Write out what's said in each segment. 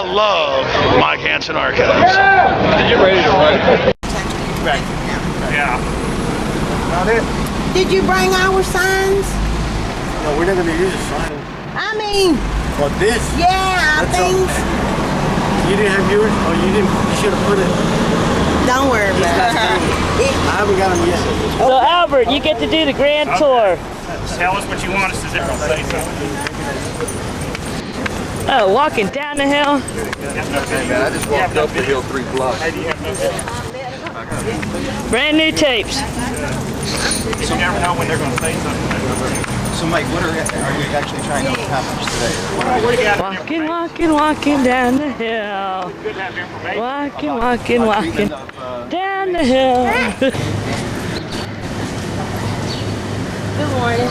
love Mike Hanson Archives. Are you ready to run? Right. Yeah. Not it. Did you bring our signs? No, we're not going to use a sign. I mean, For this? yeah, things. You didn't have yours? Oh, you didn't? You should have put it. Don't worry about it. I haven't got them yet. So Albert, you get to do the grand tour. Tell us what you want us to do. Say something. Oh, walking down the hill. Man, I just walked up the hill 3 blocks. Brand new tapes. You never know when they're going to say something. So Mike, what are you actually trying to accomplish today? What do you got? Walking down the hill. Good to have information. Walking down the hill. Good morning.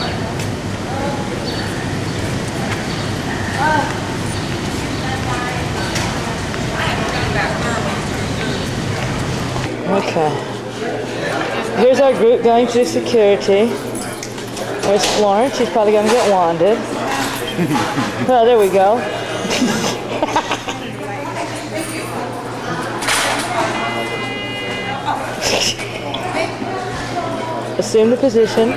Okay. Here's our group going through security. There's Florence. She's probably going to get wanded. Oh, there we go. Assume the position.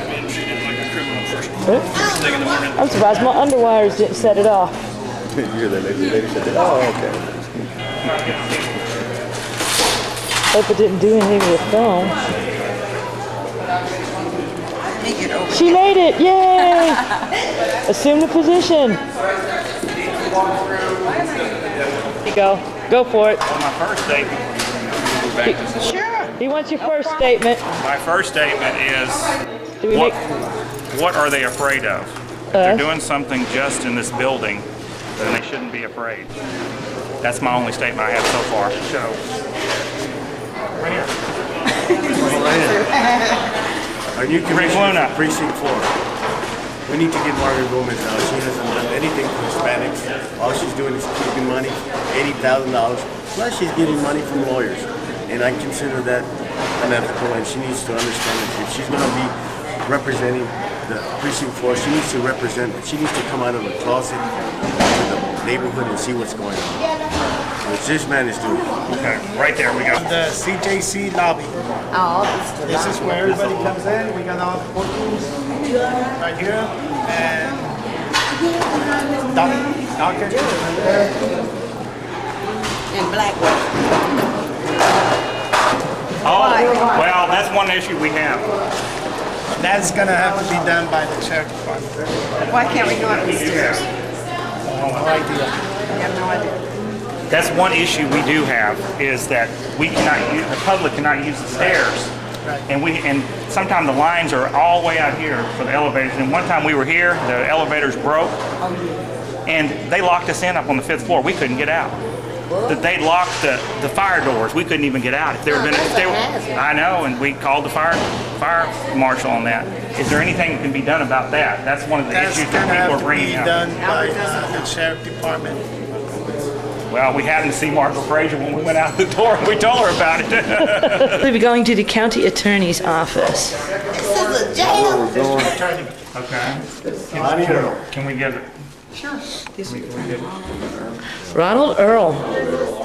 I'm surprised my underwires didn't set it off. You hear that lady said, oh, okay. Hope it didn't do anything with the phone. She made it! Yay! Assume the position. Here you go. Go for it. Well, my first statement. Sure. He wants your first statement. My first statement is, Do we what are they afraid of? If they're doing something just in this building, then they shouldn't be afraid. That's my only statement I have so far. So, right here. Our new Rick Luna. Precinct 4. We need to get Margaret Gomez out. She hasn't done anything for Hispanics. All she's doing is keeping money, $80,000. Plus she's getting money from lawyers. And I consider that unethical, and she needs to understand that if she's going to be representing the Precinct 4, she needs to come out of the closet to the neighborhood and see what's going on. Which this man is doing. Okay, right there we go. The CJC lobby. Oh, This is where everybody comes in. We got all the bookings right here. And docket. and black. Oh, well, that's one issue we have. That's gonna have to be done by the sheriff department. Why can't we go up the stairs? No idea. I have no idea. That's one issue we do have, is that we cannot use, the public cannot use the stairs. Right. And sometimes the lines are all the way out here for the elevators. And one time we were here, the elevators broke, and they locked us in up on the 5th floor. We couldn't get out. They locked the fire doors. We couldn't even get out. If there had been, I know, and we called the fire marshal on that. Is there anything that can be done about that? That's one of the That's issues gonna that people have are to bringing be up. done by the sheriff department. Well, we happened to see Margaret Frazier when we went out the door, and we told her about it. We'll be going to the county attorney's office. This is a jail. Okay. Can we give it? Sure. Ronald Earl.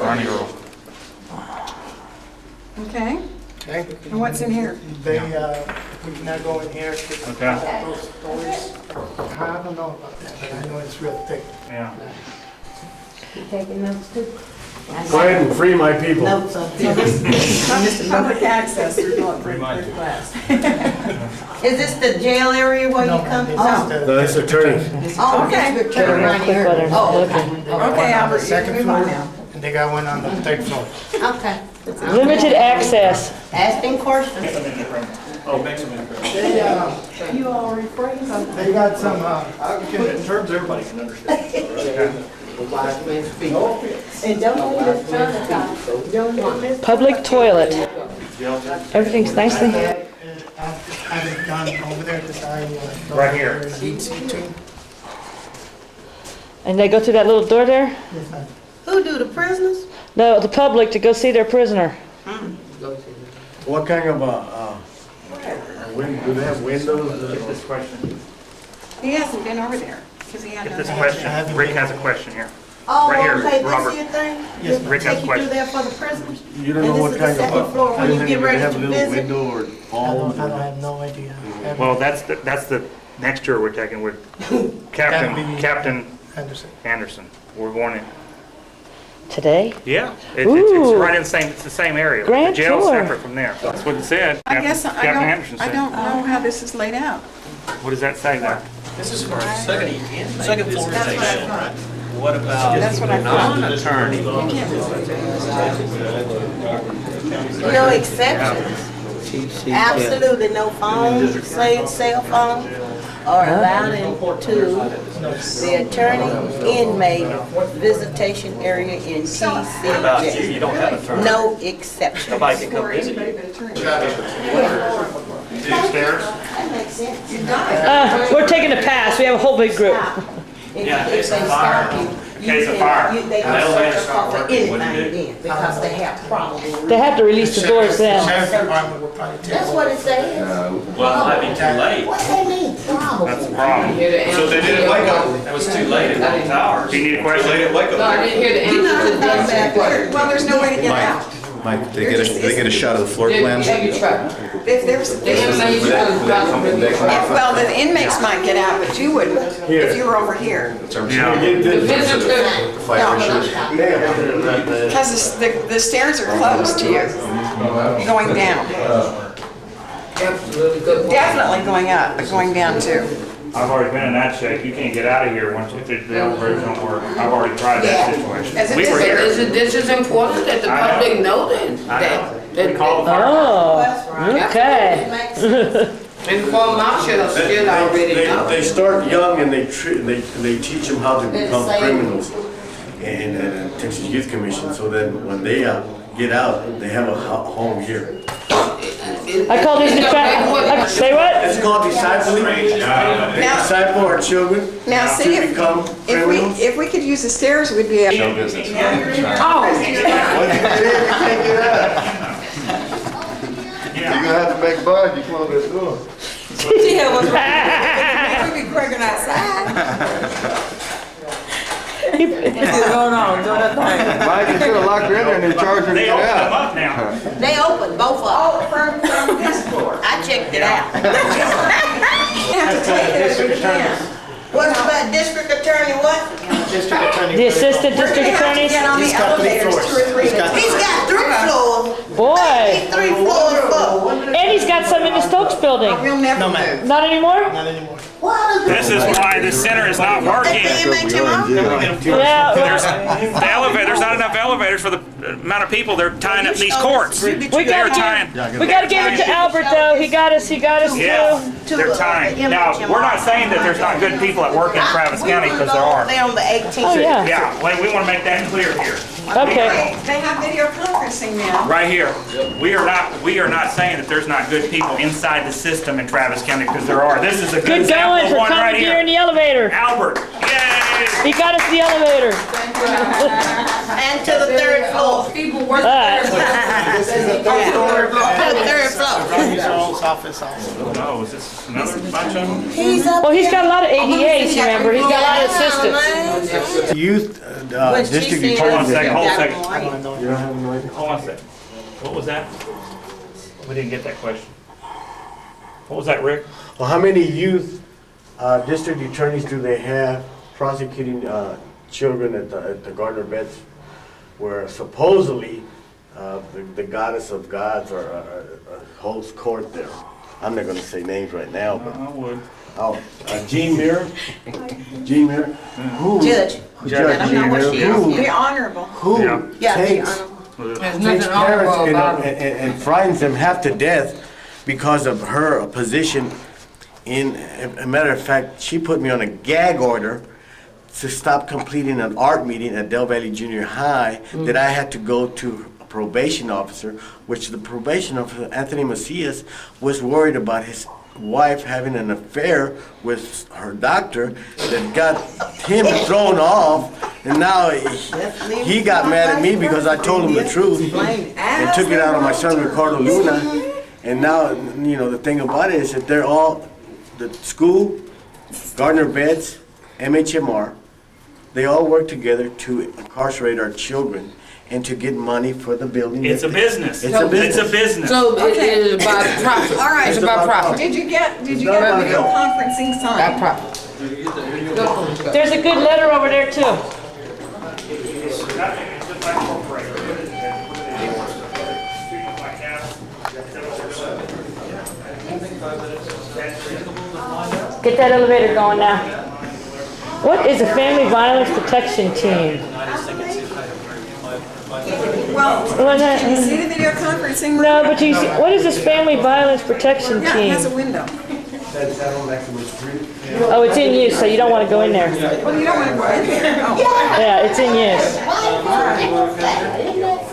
Ronnie Earl. Okay. Okay. And what's in here? They, we can now go in here. Okay. Those stories. I don't know about that, but I know it's real thick. Yeah. Taking notes too. Go ahead and free my people. Notes on Public access, they're going for first class. Is this the jail area where you come? Oh, No, that's attorney. oh, Okay. okay. Turn around Quick here. letter. Oh, Okay, Albert, you Second can move on floor, now. and they got one on the 3rd floor. okay. Limited access. Asking questions. You all rephrase them. They got some, In terms everybody can understand. And don't leave this time. Don't want this. Public toilet. Everything's nicely. have it done over there because I. Right here. DC2. And they go through that little door there? Yes, ma'am. Who do the prisoners? No, the public to go see their prisoner. What kind of, do they have windows? Get this question. He hasn't been over there because he had Get this no. question. Rick has a question here. Oh, Right here, okay, Robert. this your thing? Yes, Rick has a Take you question. through there for the prisoners? You don't know And what this kind is the of, second floor when you get ready have to a little visit? window or I balls? don't have no idea. Well, that's the next tour we're taking with Captain Anderson. Anderson. We're going in. Today? Yeah, it's Ooh. right in the same area. Grand The jail's tour. separate from there. That's what it said. I guess Captain Anderson I said. don't know how this is laid out. What does that say there? This is for a second floor That's what I station. thought. What about That's what I thought. non-attorney? No exceptions. Absolutely no phones, cell phone, or allowed into the attorney inmate visitation area in What about you? TCJ. You don't have attorney. No exceptions. Nobody can come For visit anybody you. but attorney. Upstairs? That makes sense. We're taking a pass. We have a whole big group. If Yeah, if case they of fire. stop you, Case of fire. they can Elevator search start for working, what do you anything then, because they have probable. They have to release the doors then. Sheriff's Department will probably take That's what it says. Well, it might be too late. What they mean, probable? That's the problem. So they didn't wake up. It was too late at Long Towers. Do you need a They question? didn't wake No, I up. didn't hear the answer. Well, there's no way to get out. Mike, they get a shot of the floor plan? If there's, well, the inmates might get out, but you wouldn't, if you were over here. Yeah. Fire issues? Because the stairs are closed to you, going down. Definitely going up, but going down too. I've already been in that shape. You can't get out of here once if the elevators don't work. I've already tried that situation. As it We were is. here. This is important that the I know. public know I know. that We called the fire. Oh, okay. It makes sense. inform marshals still already know. They start young and they teach them how to become criminals in Texas Youth Commission, so then when they get out, they have a home here. I call these say what? It's called discipling. They disciple our children Now, see, to become criminals. if we could use the stairs, we'd be able. business. Yeah. You're gonna have to make bud, you close that door. Yeah, what's wrong? We'd be cranking outside. Going on, doing that thing. Mike, you should've locked her in there and they charged her to They get opened them out. up now. They open, both of them. From this floor. I checked it out. You have to take it as you can. What's about district attorney, what? District attorney. The assistant district attorneys? Get on the He's got 3 elevators, floors. 2 or 3. He's got He's got 3 floors. Boy. He's 3 floors full. And he's got some in the Stokes building. We'll never No, move. ma'am. Not anymore? Not anymore. This is why this center is not working. Yeah. There's not enough elevators for the amount of people they're tying up in these courts. We They're gotta tying. We gotta give it to Albert though. He got us Yeah, too. they're tying. Now, we're not saying that there's not good people that work in Travis County, because there are. They're on the 18th. Oh, yeah. Yeah, well, we want to make that clear here. Okay. They have video conferencing now. Right here. We are not saying that there's not good people inside the system in Travis County, because there are. This is a good Good example going of for one right commandeering here. the elevator. Albert, yay! He got us the elevator. And to the 3rd floor. People work Alright. To the 3rd floor. Attorney's office also. Oh, is this another bunch of them? He's up Well, he's got a lot of ADAs, you remember? He's got a lot of assistants. assistants. Youth district Hold on a attorney. second, hold on a second. You don't have no idea? Hold on a second. What was that? We didn't get that question. What was that, Rick? Well, how many youth district attorneys do they have prosecuting children at the Gardner Beds, where supposedly the goddess of gods holds court there? I'm not going to say names right now, but I would. Jean Muir, who Judge. Judge I don't know what she is. Who Be honorable. Yeah. Yeah, be takes honorable. There's takes nothing parents honorable about it. and frightens them half to death because of her position in, a matter of fact, she put me on a gag order to stop completing an art meeting at Del Valley Junior High that I had to go to a probation officer, which the probation officer, Anthony Macias, was worried about his wife having an affair with her doctor that got him thrown off, and now he got mad at me because I told him the truth and took it out on my son Ricardo Luna. And now, you know, the thing about it is that they're all, the school, Gardner Beds, MHMR, They all work together to incarcerate our children and to get money for the building. It's a business. It's a business. It's a business. So it is about profit. All right. It's about profit. Did you get a It's not about video health. conferencing About sign? profit. There's a good letter over there too. Get that elevator going now. What is a family violence protection team? Well, Well, can you see the video conferencing room? no, but you see, what is this family violence protection Yeah, it has a team? window. Oh, it's in use, so you don't want to go in there. Well, you don't want to go in there. Oh, Yeah, it's in use.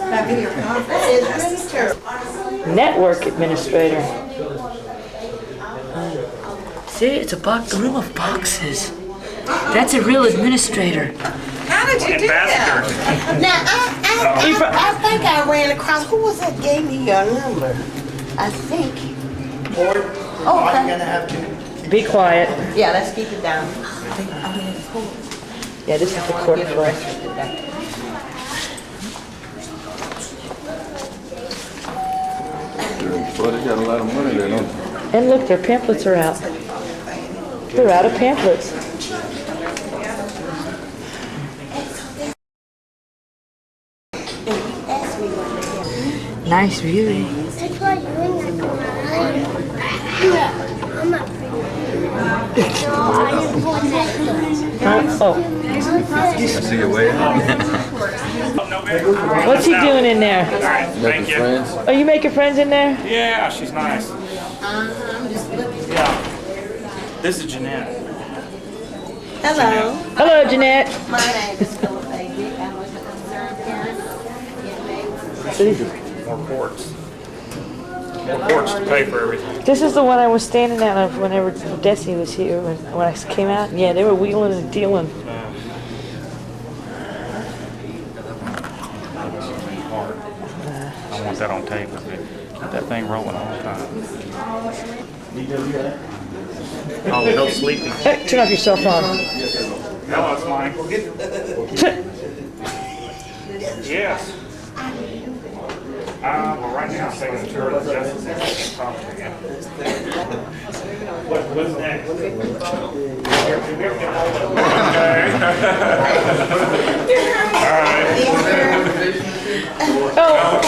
that video conferencing, that's terrible. Network administrator. See, it's a room of boxes. That's a real administrator. How did you do that? Now, I think I ran across, who was that gave me your number? I think. Board, I'm gonna have to. Be quiet. Yeah, let's keep it down. Yeah, this is the court for us. Boy, they got a lot of money there, don't they? And look, their pamphlets are out. They're out of pamphlets. Nice view. That's why you ain't got I'm not Oh, See your way out. what's he doing in there? All right, thank you. Friends. Are you making friends in there? Yeah, she's nice. Yeah. This is Jeanette. Hello, Hello, Jeanette. my name is Philip Agee. I'm with the Concerned Parents. More courts. More courts to pay for everything. This is the one I was standing out of whenever Dessie was here, when I came out. Yeah, they were wheeling and dealing. I want that on tape. Keep that thing rolling all the time. Oh, no sleeping. Hey, turn off your cell phone. Hello, it's Mike. Yes. Well, right now I'm taking a tour of the Justice Center. I can talk to him. What's next? Did we ever get hold of him? All right. Oh,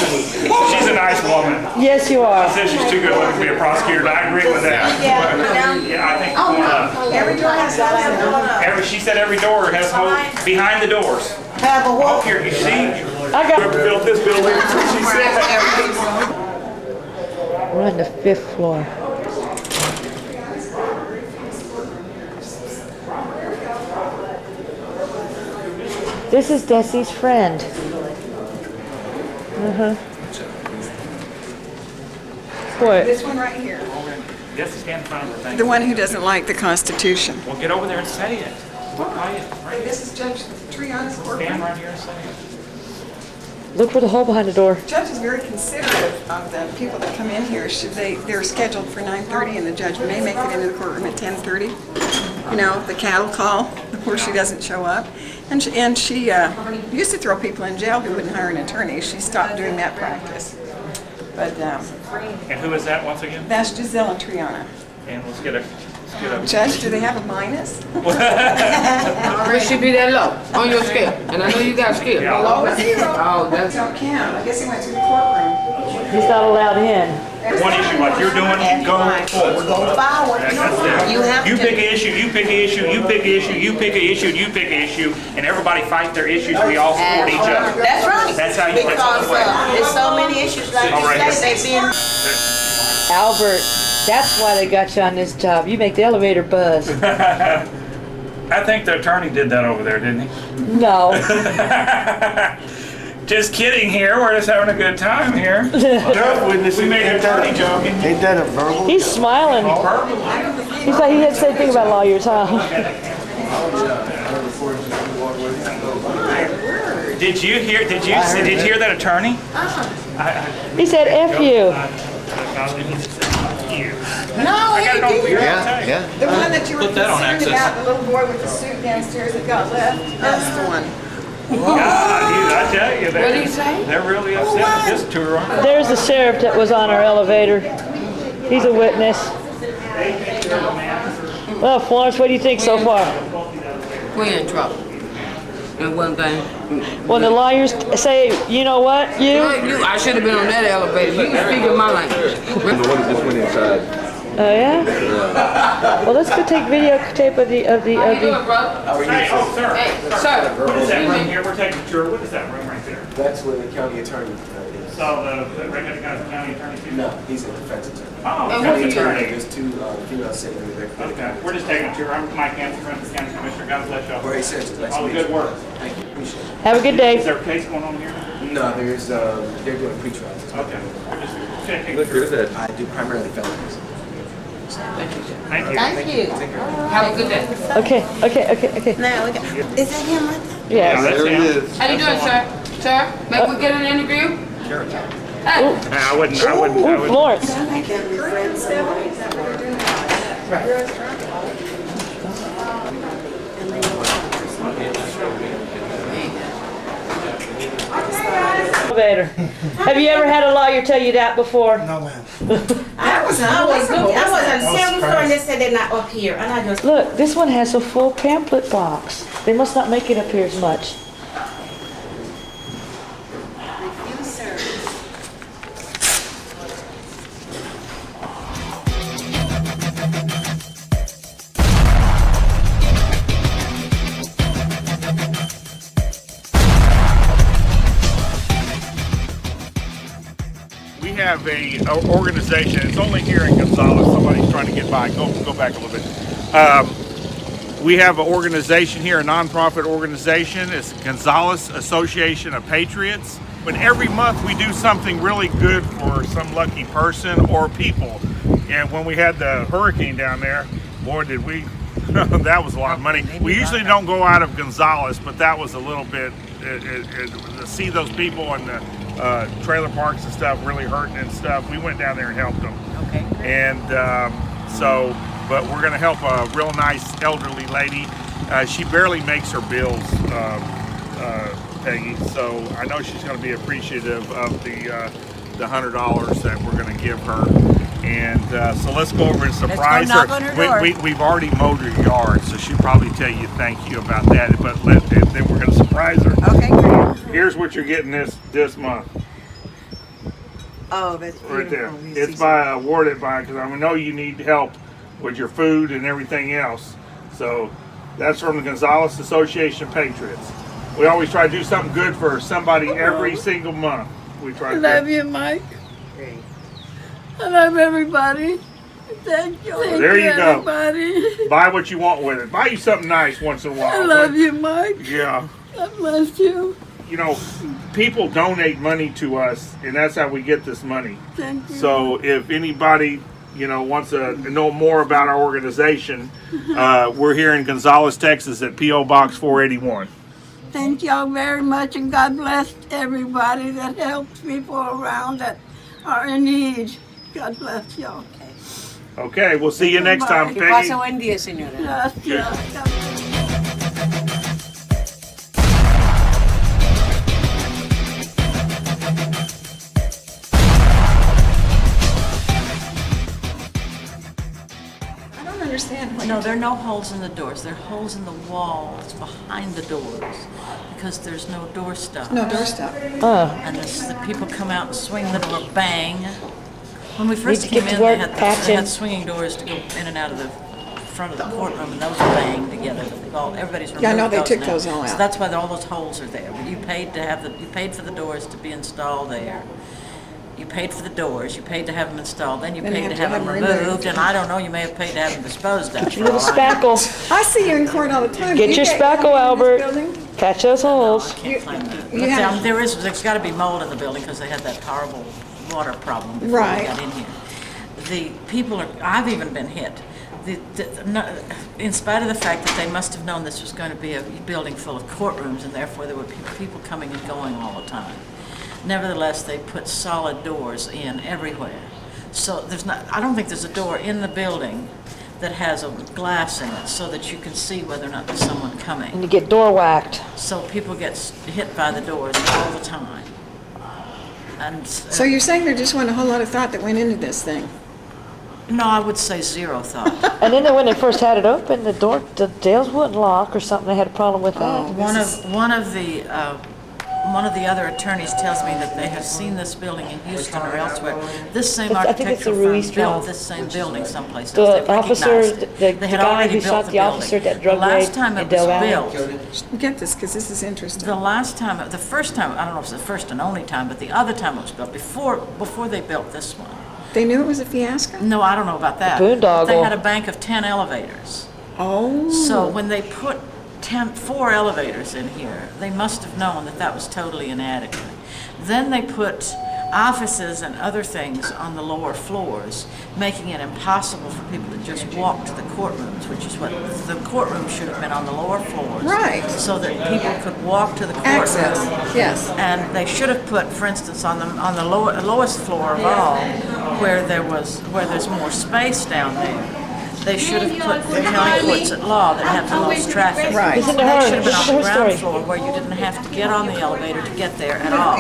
She's a nice woman. yes, you are. Says she's too good looking to be a prosecutor, and I agree with that. Yeah, I think Every door has that. she said every door has holes behind the doors. Have a Oh, walk. here, you see? I got. Whoever built this building, she said. We're on the 5th floor. This is Dessie's friend. What? This one right here. Yes, stand front of the thing. The one who doesn't like the Constitution. Well, get over there and say it. This is Judge Triana's Stand courtroom. right here and say it. Look for the hole behind the door. Judge is very considerate of the people that come in here. They're scheduled for 9:30 and the judge may make it into the courtroom at 10:30. You know, the cattle call where she doesn't show up. And she used to throw people in jail who wouldn't hire an attorney. She stopped doing that practice. But And who is that once again? that's Giselle and Triana. And let's get a Judge, do they have a minus? It should be that low on your scale. And I know you got scale. Yeah. Oh, that's Don't count. I guess he went to the courtroom. He's not allowed in. one issue like you're doing, go forward. Go forward. That's it. You have You to. pick an issue, you pick an issue, you pick an issue, you pick an issue, you pick an issue, and everybody fight their issues. We all support each other. That's right. That's how you. That's Because the way. there's so many issues, like All right. you say, they've been. Albert, that's why they got you on this job. You make the elevator buzz. I think the attorney did that over there, didn't he? No. Just kidding here. We're just having a good time here. We made an attorney joking. Ain't that a verbal? He's smiling. He's like, he had to say thing about lawyers, huh? Did you hear that attorney? He said, F you. you. No, I got it on video. Yeah. The one that you were Put that on concerned access. about, the little boy with the suit downstairs that got left, that's the one. God, dude, I tell you, What did he say? they're really upset with this tour, aren't they? There's the sheriff that was on our elevator. He's a witness. Well, Florence, what do you think so far? We're in trouble. And one thing. When the lawyers say, you know what, I should have been on that elevator. You can speak in my language. The one that just went inside. Oh yeah? Well, let's go take videotape of the. How you doing, brother? Hey, oh, sir. Hey, Sir, sir. What is that Excuse room me. here? We're taking a tour. What is that room right there? That's where the county attorney is. So the regular guy's the county attorney too? No, he's a defense attorney. Oh, And county what's he attorney. There's two females sitting in the back. Okay, we're just taking a tour. I'm Mike Hanson, County Commissioner. God bless y'all. Very serious. Nice All to the meet good you. work. Thank you. Appreciate it. Have a good Is day. there a case going on here? No, there's they're doing pre-trials. Okay. We're just checking. Look at that. I do primarily felonies. Thank you. Thank you. Have a good day. Okay. Now, we got, is that him right there? Yeah, Yes. that's There it him. is. How you doing, sir? Sir, may we get an interview? Sure. Hey. Nah, I wouldn't. Ooh, Florence. Elevator. Have you ever had a lawyer tell you that before? No, ma'am. I was on the seventh floor and they said they're not up here. And I just, Look, this one has a full pamphlet box. They must not make it appear as much. We have a organization. It's only here in Gonzales. Somebody's trying to get by. Go back a little bit. We have an organization here, a nonprofit organization. It's Gonzales Association of Patriots. But every month we do something really good for some lucky person or people. And when we had the hurricane down there, boy, did we, that was a lot of money. We usually don't go out of Gonzales, but that was a little bit, to see those people in the trailer parks and stuff really hurting and stuff, we went down there and helped them. okay. And but we're going to help a real nice elderly lady. She barely makes her bills, Peggy. So I know she's going to be appreciative of the $100 that we're going to give her. And so let's go over and surprise knock on her door. We've already mowed her yard, so she'll probably tell you thank you about that. But then we're going to surprise her. Okay, great. Here's what you're getting this month. Oh, that's Right there. beautiful. It's awarded by, because I know you need help with your food and everything else. So that's from the Gonzales Association of Patriots. We always try to do something good for somebody every single month. We try to Love you, Mike. I love everybody. Thank you. Thank There you go. Everybody. Buy what you want with it. Buy you something nice once in a while. I love you, Mike. Yeah. God bless you. You know, people donate money to us, and that's how we get this money. Thank you. So if anybody, wants to know more about our organization, we're here in Gonzales, Texas at P.O. Box 481. Thank y'all very much, and God bless everybody that helps people around that are in need. God bless y'all. Okay, we'll see you next time, Que Peggy. pase buen día, señora. Gracias. I don't understand what No, there are no holes in the doors. There are holes in the walls behind the doors because there's no door stop. No doorstop. And the people come out and swing the door, bang. When we first Need to came get to in, work, they patching. had swinging doors to go in and out of the front of the courtroom, and those banged together. Everybody's removed Yeah, I know they took now. those all So out. that's why all those holes are there. You paid for the doors to be installed there. You paid for the doors, you paid to have them installed, then you Then you paid to have have to them have them removed, removed. and I don't know, you may have paid to have them disposed of. Get your little spackle. I see you in court all the time. Get You your get spackle, money in Albert. this building? Catch those holes. Can't claim that. you But, have- there's got to be mold in the building because they had that horrible water problem before Right. we got in here. The people are, I've even been hit. In spite of the fact that they must have known this was going to be a building full of courtrooms and therefore there were people coming and going all the time. Nevertheless, they put solid doors in everywhere. So there's not, I don't think there's a door in the building that has a glass in it so that you can see whether or not there's someone coming. And you get door whacked. So people get hit by the doors all the time. And So you're saying there just wasn't a whole lot of thought that went into this thing? no, I would say zero thought. And then when they first had it open, the doors wouldn't lock or something. They had a problem with that. One of the other attorneys tells me that they have seen this building in Houston or elsewhere. This same I think it's the architectural firm Ruiz built trial. this same building someplace else. The They officer, recognized it. the They had guy already who built shot the officer at that drug The raid last time in it Del was Valle. built, Get this, because this is interesting. the first time, I don't know if it's the first and only time, but the other time it was built, before they built this one. They knew it was a fiasco? No, I don't know about that. Boondoggle. They had a bank of 10 elevators. Oh. So when they put 4 elevators in here, they must have known that that was totally inadequate. Then they put offices and other things on the lower floors, making it impossible for people to just walk to the courtrooms, which is what the courtroom should have been on the lower floors. Right. So that people could walk to the courtroom. Access, yes. And they should have put, for instance, on the lowest floor of all, where there's more space down there. They should have put the county courts at law that have the most traffic. Right. Listen to They her. should have been Listen on to the her ground story. floor where you didn't have to get on the elevator to get there at all.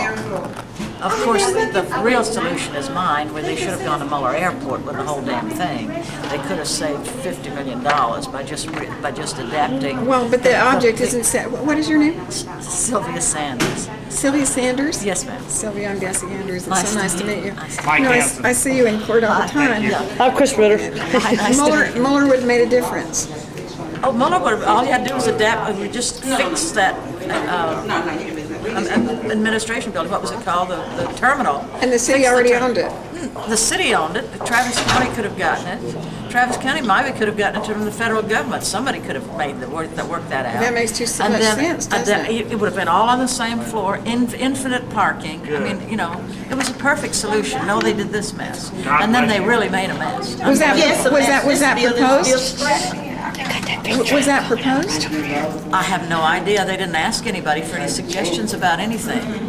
Of course, the real solution is mine, where they should have gone to Muller Airport with the whole damn thing. They could have saved $50 million by just adapting. Well, but the object isn't set. What is your name? Sylvia Sanders. Sylvia Sanders? Yes, ma'am. Sylvia, I'm Dessie Andrews. It's Nice so to nice to meet meet you. you. Nice to Mike You know, Hanson. I see you in court all the time. I'm Chris Ritter. Nice to meet you. Mueller would have made a difference. Oh, Mueller would have, all you had to do was adapt, we just fix that administration building, what was it called, the terminal. And the city Fix already ter- owned it. The city owned it, Travis County could have gotten it. Travis County maybe could have gotten it from the federal government. Somebody could have made worked that out. That makes so And much then sense, doesn't it? It would have been all on the same floor, infinite parking. I mean, you know, it was a perfect solution. No, they did this mess. And then they really made a mess. Was that proposed? Was that proposed? I have no idea. They didn't ask anybody for any suggestions about anything.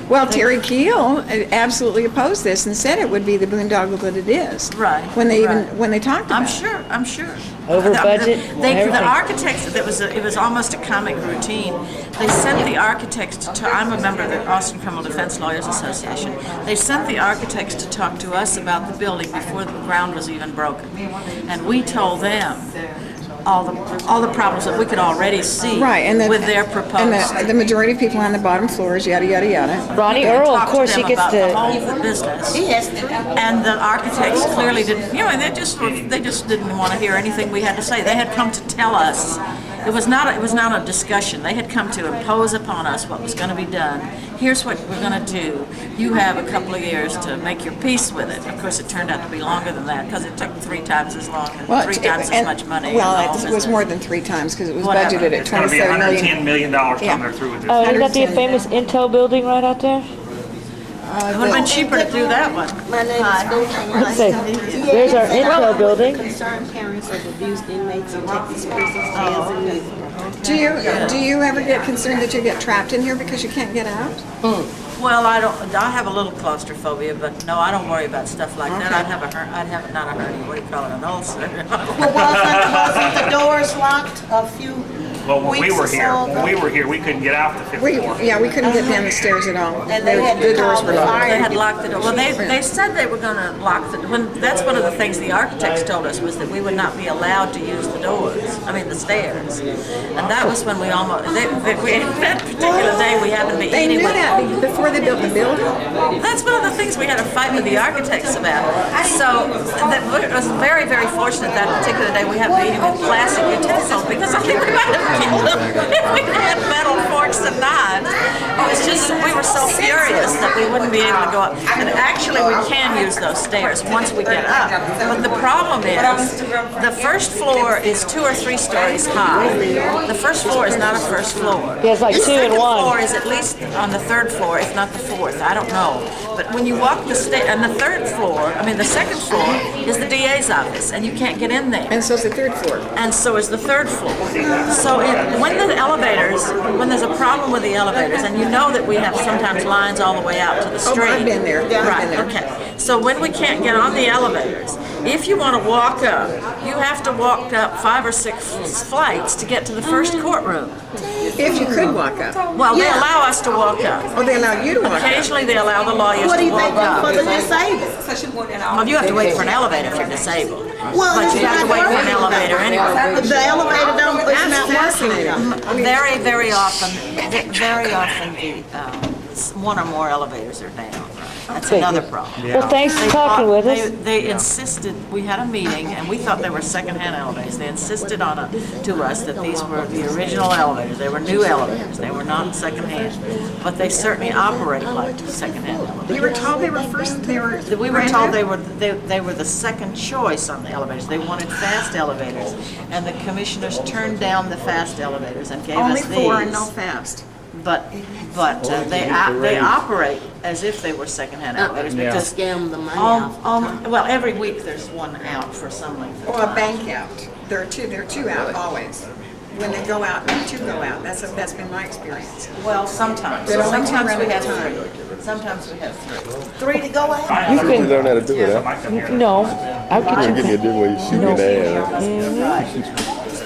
Well, Terry Keel absolutely opposed this and said it would be the boondoggle that it is. Right. When they right. when they talked about I'm sure. Over budget, The everything. architects, it was almost a comic routine. They sent the architects to, I'm a member of the Austin Criminal Defense Lawyers Association. They sent the architects to talk to us about the building before the ground was even broken. And we told them all the problems that we could already see with their proposed. And the majority of people on the bottom floors, yada, yada, yada. Ronnie Earl, of course, he gets the to. whole business. And the architects clearly didn't, you know, they just didn't want to hear anything we had to say. They had come to tell us. It was not a discussion. They had come to impose upon us what was going to be done. Here's what we're going to do. You have a couple of years to make your peace with it. Of course, it turned out to be longer than that because it took 3 times as long and 3 times as much money. Well, it was more than 3 times because it was Whatever. budgeted at It's going to be $27 million. $110 million coming there through with this. Oh, you got the famous Intel building right out there? It would have been cheaper to do that one. My name is Let's see. There's our Intel building. Concerned parents of abused inmates in Texas prisons jails and youth. Do you ever get concerned that you get trapped in here because you can't get out? Well, I have a little claustrophobia, but no, I don't worry about stuff like that. I'd have not a hernia. What do you call it? An ulcer. Well, wasn't the doors locked a few Well, when we weeks were or so here, ago? when we were here, we couldn't get out the fifth floor. We couldn't get down the stairs at all. And they had to The doors call were the locked. fire. They had locked the door. Well, they said they were going to lock the. That's one of the things the architects told us was that we would not be allowed to use the doors. I mean the stairs. And that was when we almost. That particular day we happened to be They eating knew with. that before they built the building. That's one of the things we had a fight with the architects about. So it was very, very fortunate that particular day we happened to be eating with plastic utensils because I think we might have killed them if we had metal forks and knives. It was just, we were so furious that we wouldn't be able to go up. And actually we can use those stairs once we get up. But the problem is, the first floor is 2 or 3 stories high. The first floor is not a first floor. Yeah, it's like The 2 and second 1. floor is at least on the 3rd floor, if not the 4th. I don't know. But when you walk the and the 3rd floor, the 2nd floor is the DA's office, and you can't get in there. And so is the 3rd floor. And so is the 3rd floor. So when there's a problem with the elevators, and you know that we have sometimes lines all the way out to the street. I've been there. Yeah, Right, I've been there. okay. So when we can't get on the elevators, if you want to walk up, you have to walk up 5 or 6 flights to get to the first courtroom. If you could walk up. Well, they allow us to walk up. Oh, they allow you to walk up. Occasionally, they allow the lawyers What do to you walk think up. for the disabled? Well, you have to wait for an elevator if you're disabled. Well, But you it's have to not wait for an working. elevator anyway. The elevator don't, it's not working. Very, very often, one or more elevators are down. That's another problem. Well, thanks for talking with us. They insisted, we had a meeting, and we thought they were secondhand elevators. They insisted to us that these were the original elevators. They were new elevators. They were not secondhand. But they certainly operate like secondhand elevators. You were told they were first, We were told they were the second choice on the elevators. They wanted fast elevators, and the commissioners turned down the fast elevators and gave only us these. 4 and no fast. But they operate as if they were secondhand elevators because Scam the money off. well, every week there's one out for some length of Or a time. bank out. There are two out always. When they go out, 2 go out. That's been my experience. Well, sometimes. But only 2 Sometimes run we at have a time. 3. Sometimes we have 3. 3 to go out? You can, learn how to do it, huh? no, I'll get Give me you. a different way you shoot me in the ass.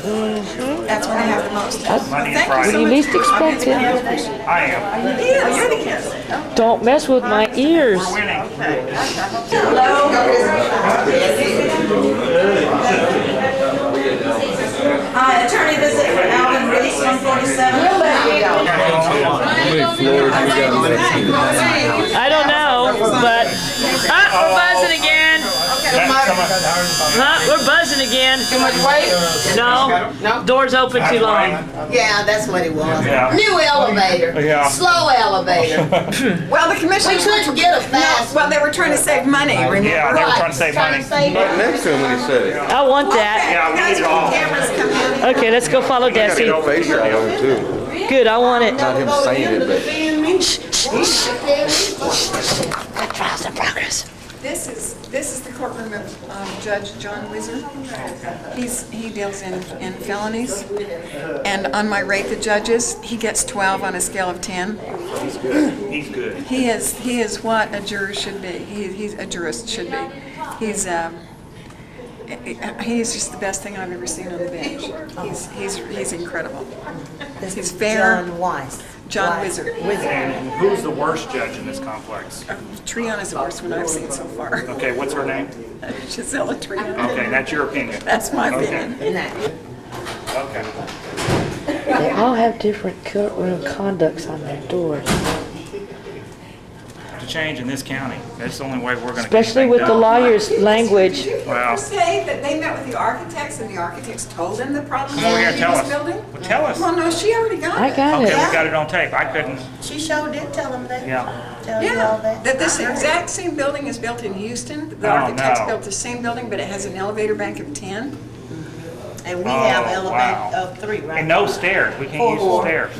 That's when I have the most. Monday and Thank Friday. you so You much. least expect it. I am. Yeah, you're the candidate. Don't mess with my ears. We're winning. Attorney visit for Alvin Reese, 147. I don't know, but we're buzzing again. We're buzzing again. Too much weight? No. Doors open too long. Yeah, that's what it was. Yeah. New elevator. Yeah. Slow elevator. Well, the commission. We couldn't get a fast. Well, they were trying to save money, remember? Yeah, they were trying to save money. Right next to him when he said it. I want that. Yeah, we That's need it when all. the cameras come in. Okay, let's go follow Dessie. Face shot on him too. Good, I want it. Not him saying it, but Trials in progress. This is the courtroom of Judge John Wizard. He deals in felonies, and on my rate the judges, he gets 12 on a scale of 10. He's good. He is what a juror should be. He's a jurist should be. He's just the best thing I've ever seen on the bench. He's incredible. He's fair. John Weiss. John Wizard. And who's the worst judge in this complex? Trion's the worst one I've seen so far. Okay, what's her name? Gisela Trion. Okay, that's your opinion. That's my opinion. Okay. They all have different courtroom conducts on their doors. To change in this county. That's the only way we're going to Especially with the lawyer's language. Wow. Say that they met with the architects and the architects told them the problem Well, yeah, in tell this us. building? Well, tell us. Well, no, she already got I it. got Okay, it. we got it on tape. I couldn't. She sure did tell him that. Yeah. Tell you all that. That this exact same building is built in Houston. The architects no. built the same building, but it has an elevator bank of 10. And we have wow. elevator of 3, right? And no stairs. We can't use the stairs.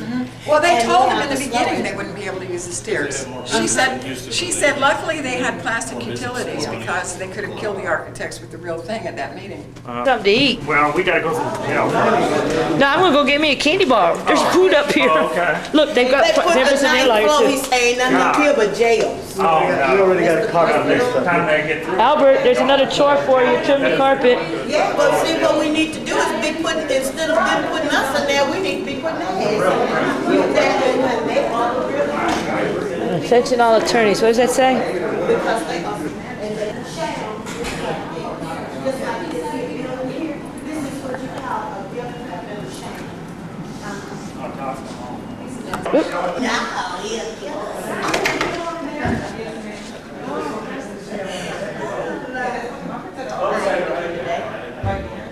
Well, they And told we them have in the the beginning slope. they wouldn't be able to use the stairs. She said luckily they had plastic utilities because they could have killed the architects with the real thing at that meeting. Something to eat. Well, we got to go through jail. No, I'm gonna go get me a candy bar. There's food up here. Oh, okay. Look, they've got They put the members in their ninth floor, life he's too. saying nothing up here but jails. Oh, no. We already got a carpet next time. Time to get through. Albert, there's another chore for you. Trim the carpet. Yeah, but see, what we need to do is be putting, instead of them putting us in there, we need to be putting their heads in there. Attention all attorneys. What does that say?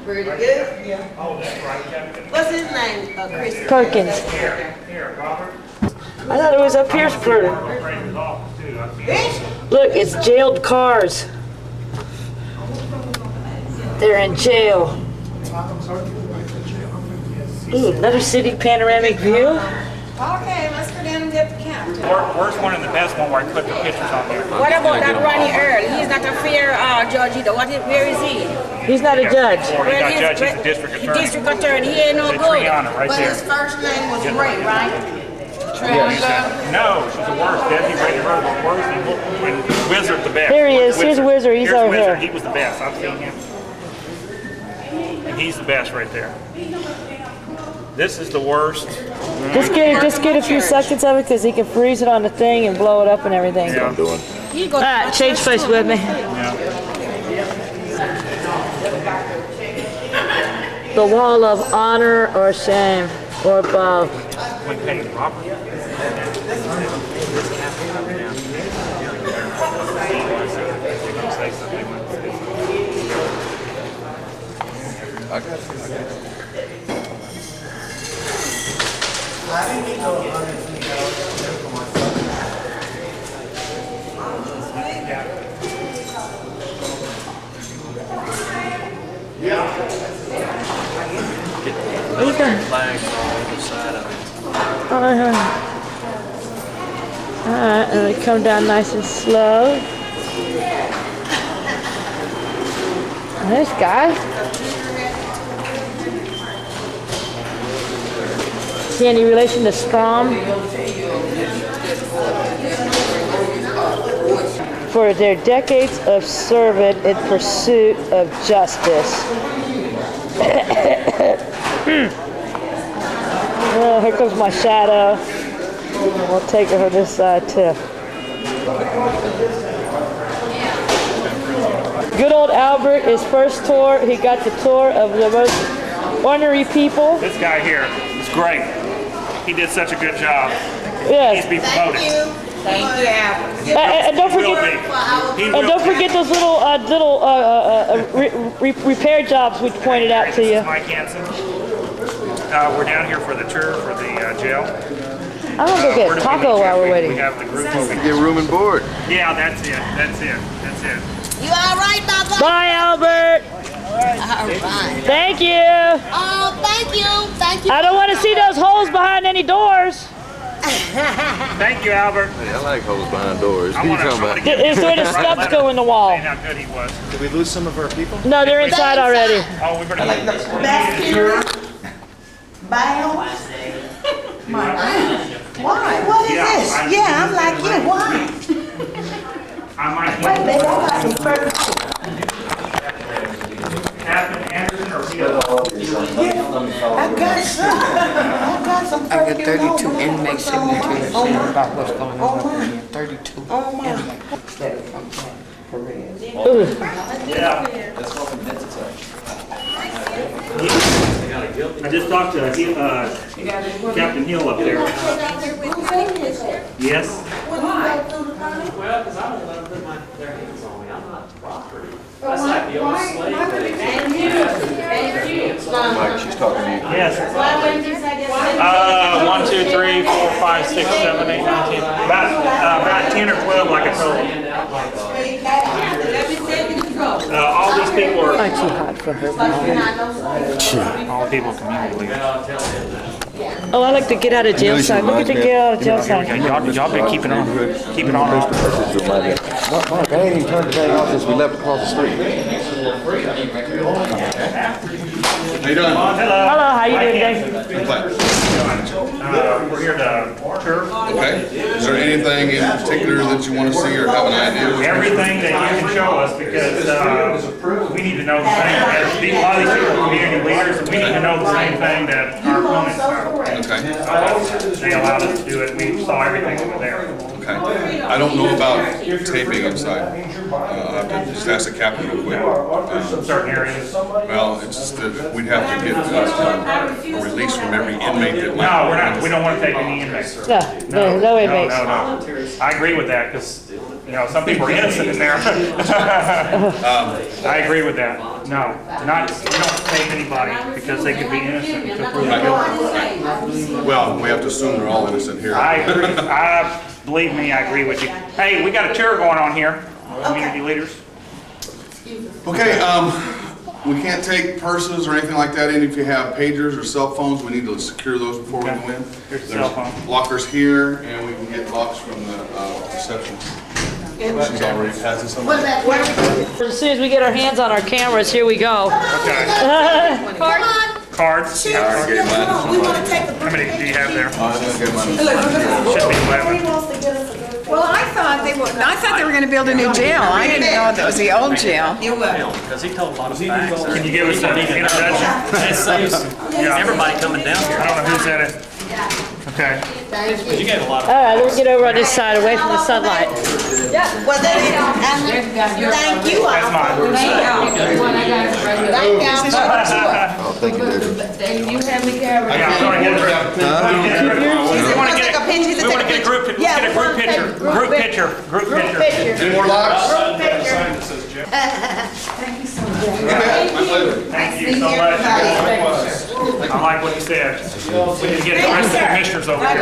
Pretty good? Yeah. What's his name? Chris. Perkins. Here, Robert. I thought it was up here for. Look, it's jailed cars. They're in jail. Ooh, another city panoramic view. Okay, let's go down and get the count. Worst one and the best one where I put the pictures on there. What about that Ronnie Earl? He's not a fair judge either. Where is he? He's not a judge. Or he's not judge, he's a district attorney. District attorney. He ain't no The good. Triana right But there. his first name was Ray, right? No, she's the worst. Dessie Brady Rose was worse, and Wizard the best. Here he is. Here's Wizard. He's Here's over Wizard. here. He was the best. I've seen him. And he's the best right there. This is the worst. Just get a few seconds of it because he can freeze it on the thing and blow it up and everything. Yeah. I'm doing. All right, change place with me. The wall of honor or shame or both. Hey, Robert. Alright, and we come down nice and slow. This guy. Is he any relation to Strom? For their decades of service in pursuit of justice. Oh, here comes my shadow. We'll take her from this side too. Good old Albert, his first tour, he got the tour of the most ordinary people. This guy here is great. He did such a good job. Yes. He needs to be promoted. Thank you, Albert. And don't forget those little repair jobs we pointed out to you. Mike Hanson. We're down here for the tour for the jail. I'm gonna go get a taco while we're waiting. We have the group over here. Get room and board. Yeah, that's it. That's it. That's it. You all right, Baba? Bye, Albert. All right. Thank you. Oh, thank you. Thank you. I don't want to see those holes behind any doors. Thank you, Albert. Hey, I like holes behind doors. I want to Is where the stubs go in the wall? Saying how good he was. Did we lose some of our people? No, they're inside already. Oh, we've already. Why? What is this? Yeah, I'm like you. Why? I might Wait, baby, I got some first. Captain Anderson or P.O. I got some. I got some. I got 32 inmates signatures about what's going on up in here. 32 inmates that are from Korea. Yeah. I just talked to Captain Hill up there. Yes. Well, because I don't let them put their hands on me. I'm not property. That's like the old slave days. Mike, she's talking to you. Yes. 1, 2, 3, 4, 5, 6, 7, 8, 9, 10. About 10 or 12, like I told you. All these people are. Aren't you hot for her? All people community leaders. Oh, I like to get out of jail side. Look at the get out of jail side. Y'all been keeping on. Mark, I ain't even turned the thing off since we left across the street. How you doing? Hello, how you doing, Dave? We're here to tour. Okay. Is there anything in particular that you want to see or have an idea? Everything that you can show us, because we need to know the same. A lot of these people are community leaders, and we need to know the same thing that our opponents are. Okay. They allowed us to do it. We saw everything over there. Okay. I don't know about taping inside. I'll have to just ask the captain real quick. Certain areas. Well, it's just that we'd have to get a release from every inmate that might. No, we're not. We don't want to take any inmates. No inmates. No. I agree with that, because some people are innocent in there. I agree with that. No, we don't take anybody because they could be innocent to prove guilty. Well, we have to assume they're all innocent here. I agree. Believe me, I agree with you. Hey, we got a tour going on here. Community leaders. Okay, we can't take purses or anything like that in. If you have pagers or cell phones, we need to secure those before we go in. Here's the cell phone. Lockers here, and we can get locks from the reception. She's already has this on. As soon as we get our hands on our cameras, here we go. Okay. Come on. Cards? Come on, we want to take a How many do you have there? Should be 11. Well, I thought they were going to build a new jail. I didn't know that was the old jail. Because he told a lot of facts. Can you give us an introduction? It saves everybody coming down here. I don't know who said it. Okay. Because you gave a lot of. All right, let me get over on this side, away from the sunlight. Well, thank you all. That's mine. Oh, thank you, David. You have me carried. Yeah, I'm gonna get we want to get a group picture. Group picture. Any more locks? Thank you so much. Thank you so much. I like what you said. We need to get the rest of the commissioners over here.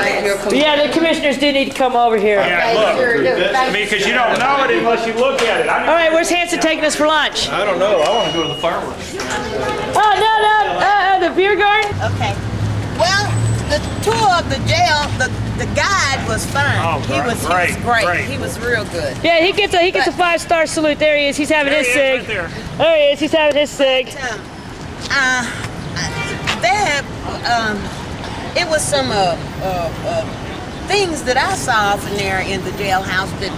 Yeah, the commissioners do need to come over here. Yeah, look. I mean, because you don't know it unless you look at it. All right, where's Hanson taking us for lunch? I don't know. I want to go to the fireworks. Oh, no, the beer garden? Okay. Well, the tour of the jail, the guide was fine. Oh, he was great. He was real good. Yeah, he gets a 5-star salute. There he is. He's having his cig. Right there. There he is. He's having his cig. It was some things that I saw off in there in the jailhouse that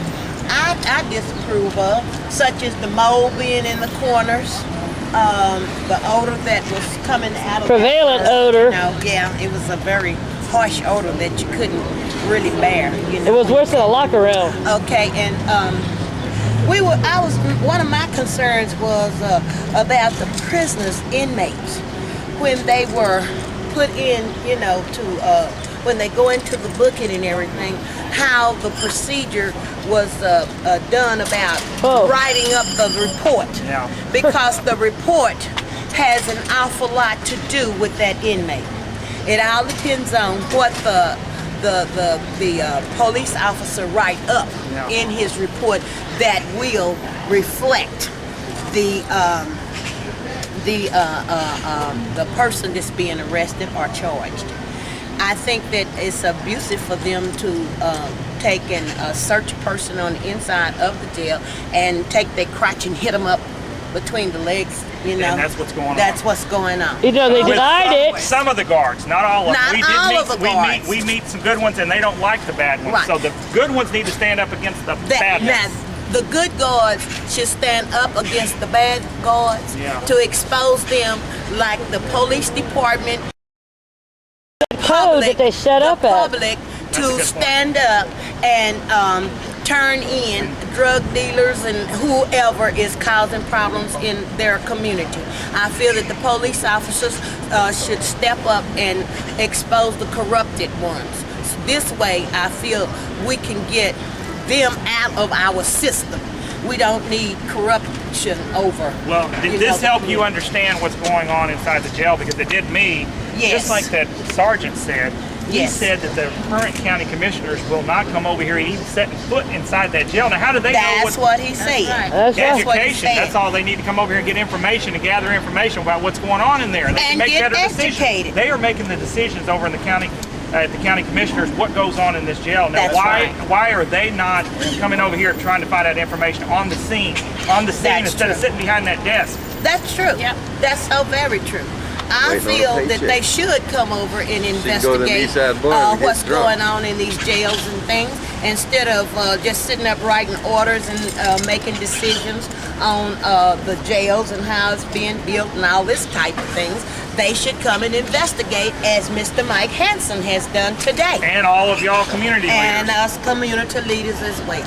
I disapprove of, such as the mold being in the corners, the odor that was coming out of Prevalent odor. Yeah, it was a very harsh odor that you couldn't really bear. You know? It was worse than a locker room. Okay, and one of my concerns was about the prisoners, inmates, when they were put in, when they go into the booking and everything, how the procedure was done about writing up the report. Yeah. Because the report has an awful lot to do with that inmate. It all depends on what the police officer write up in his report that will reflect the person that's being arrested or charged. I think that it's abusive for them to take and search a person on the inside of the jail and take their crotch and hit them up between the legs. You know, and that's what's going on. That's what's going on. They denied it. Some of the guards, not all of them. Not all of the guards. We meet some good ones, and they don't like the bad ones. Right. So the good ones need to stand up against the bad ones. The good guards should stand up against the bad guards to expose them, like the police department, That they shut up at. public to stand up and turn in drug dealers and whoever is causing problems in their community. I feel that the police officers should step up and expose the corrupted ones. So this way, I feel we can get them out of our system. We don't need corruption over. Well, did this help you understand what's going on inside the jail? Because it did me. Yes. Just like that sergeant said. He Yes. said that the current county commissioners will not come over here and even set foot inside that jail. Now, how do they know That's what he said. That's education? what he That's all they need to come over here and get information and gather information about what's going on in there. They can And make get better decisions. educated. They are making the decisions over in the county. At the county commissioners, what goes on in this jail. Now, That's right. why are they not coming over here trying to find out information on the scene? That's Instead of true. sitting behind that desk. That's true. Yep. That's so very true. I Waiting on a feel that paycheck. they should come over and go to the investigate Eastside Bar and get what's drunk. going on in these jails and things, instead of just sitting up writing orders and making decisions on the jails and how it's being built and all this type of things. They should come and investigate, as Mr. Mike Hanson has done today. And all of y'all community And leaders. us community leaders as well.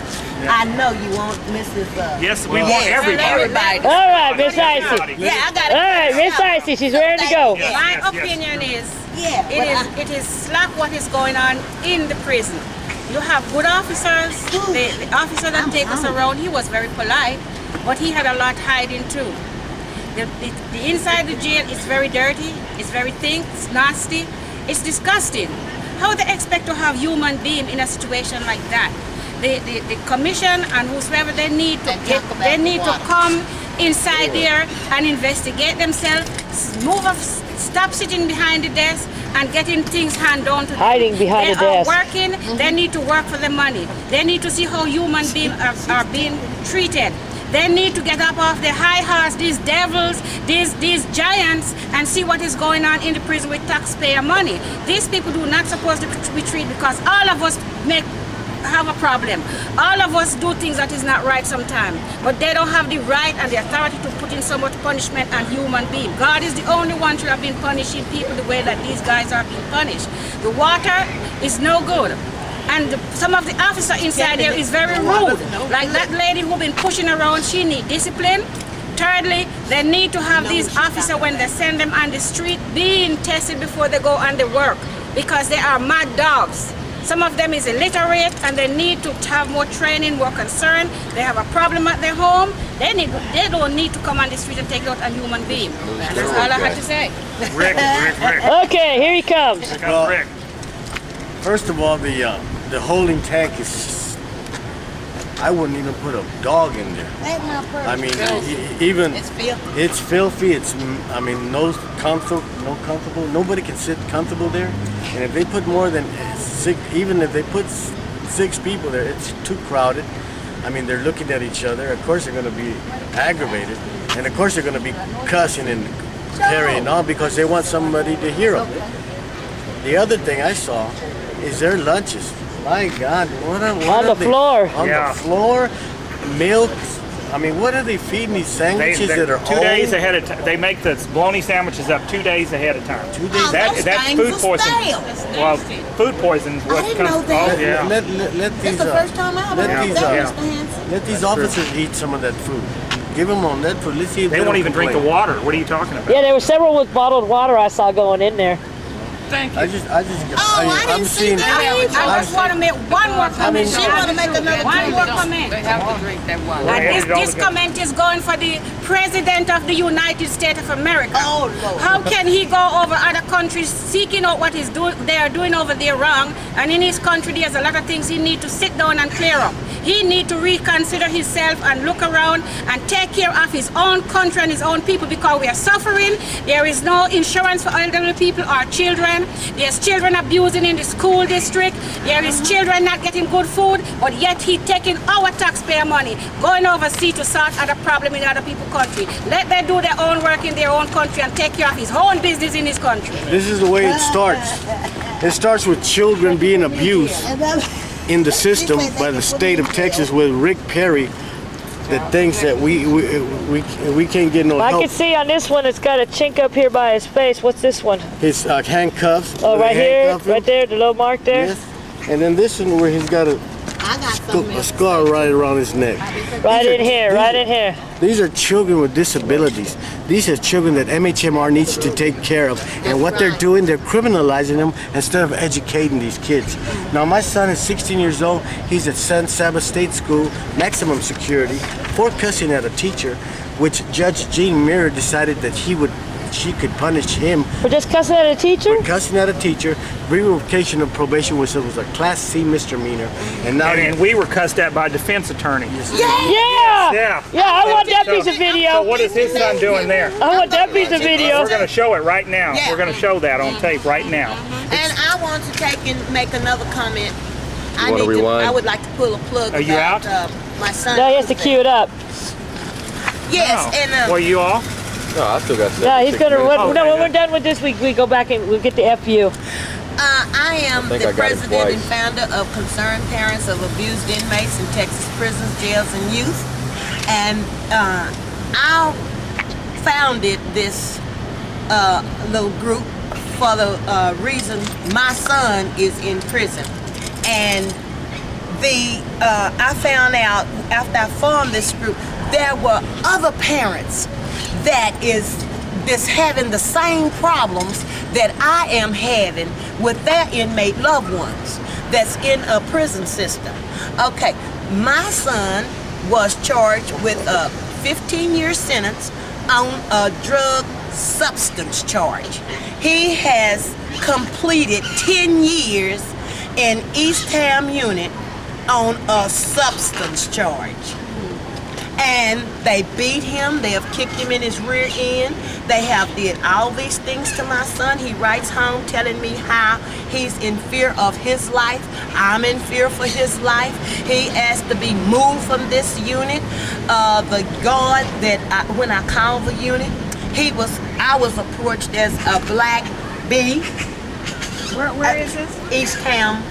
I know you want Mrs. Yes, we want everybody. All right, Miss Icy. Yeah, I got it. All right, Miss Icy, she's ready to go. Yes, My yes, yes. opinion is, Yeah, it is slap what is going on in the prison. You have good officers. The officer that take us around, he was very polite, but he had a lot hiding too. The inside the jail is very dirty, it's very thin, it's nasty, it's disgusting. How they expect to have human being in a situation like that? The commission and whosoever they need to come inside there and investigate themselves, stop sitting behind the desk and getting things handed on to them. Hiding behind the desk. They are working, they need to work for the money. They need to see how human beings are being treated. They need to get up off their high horse, these devils, these giants, and see what is going on in the prison with taxpayer money. These people do not supposed to be treated, because all of us have a problem. All of us do things that is not right sometimes, but they don't have the right and the authority to put in so much punishment on human beings. God is the only one who have been punishing people the way that these guys are being punished. The water is no good, and some of the officer inside there is very rude. Like that lady who been pushing around, she need discipline. Thirdly, they need to have these officers, when they send them on the street, being tested before they go on the work, because they are mad dogs. Some of them is illiterate, and they need to have more training, more concern. They have a problem at their home. They don't need to come on the street and take it out on human being. And that's all I have to say. Rick. Okay, here he comes. Here comes Rick. First of all, the holding tank is, I wouldn't even put a dog in there. I mean, even it's filthy. It's no comfortable. Nobody can sit comfortable there. And if they put more than 6, even if they put 6 people there, it's too crowded. I mean, they're looking at each other. Of course, they're going to be aggravated, and of course, they're going to be cussing and carrying on because they want somebody to hear them. The other thing I saw is their lunches. My God, what on the floor. On the floor, milk. I mean, what are they feeding these sandwiches that are 2 days ahead of time? They make the bologna sandwiches up 2 days ahead of time. 2 days. That's food poisoning. Well, food poisoning is what comes. Oh yeah. Let these officers eat some of that food. Give them on that food. Let's see if they won't even drink the water. What are you talking about? Yeah, there were several with bottled water I saw going in there. Thank you. I just want to make one more comment. She want to make another one more comment. They have to drink that water. And this comment is going for the President of the United States of America. Oh, Lord. How can he go over other countries seeking out what they are doing over there wrong, and in his country there's a lot of things he needs to sit down and clear up. He needs to reconsider himself and look around and take care of his own country and his own people, because we are suffering. There is no insurance for elderly people or children. There's children abusing in the school district. There is children not getting good food, but yet he taking our taxpayer money, going overseas to sort out a problem in other people's country. Let them do their own work in their own country and take care of his own business in his country. This is the way it starts. It starts with children being abused in the system by the state of Texas with Rick Perry, that thinks that we can't get no help. I can see on this one it's got a chink up here by his face. What's this one? His handcuffs. Oh, right here, right there, the little mark there. Yes. And then this one where he's got a scar right around his neck. Right in here. These are children with disabilities. These are children that MHMR needs to take care of. And what they're doing, they're criminalizing them instead of educating these kids. Now, my son is 16 years old. He's at San Saba State School, maximum security, for cussing at a teacher, which Judge Jean Mirror decided that she could punish him. For just cussing at a teacher? For cussing at a teacher. Revocation of probation was a Class C misdemeanor. And now and we were cussed at by defense attorneys. Yeah, I want that piece of video. So what is his son doing there? I want that piece of video. We're going to show it right now. Yeah. We're going to show that on tape right now. And I want to take and make another comment. I would like to pull a plug. Are you about, out? My son. No, he has to cue it up. Yes, and well, you off? No, I still got. No, he's gonna. When we're done with this, we go back and we'll get the FU. I am the president and founder of Concerned Parents of Abused Inmates in Texas Prisons, Jails, and Youth. And I founded this little group for the reason my son is in prison. And I found out after I formed this group, there were other parents that is having the same problems that I am having with their inmate loved ones that's in a prison system. Okay, my son was charged with a 15-year sentence on a drug substance charge. He has completed 10 years in East Ham Unit on a substance charge. And they beat him. They have kicked him in his rear end. They have did all these things to my son. He writes home telling me how he's in fear of his life. I'm in fear for his life. He asked to be moved from this unit. The guard that when I called the unit, I was approached as a black bee. Where is this? East Town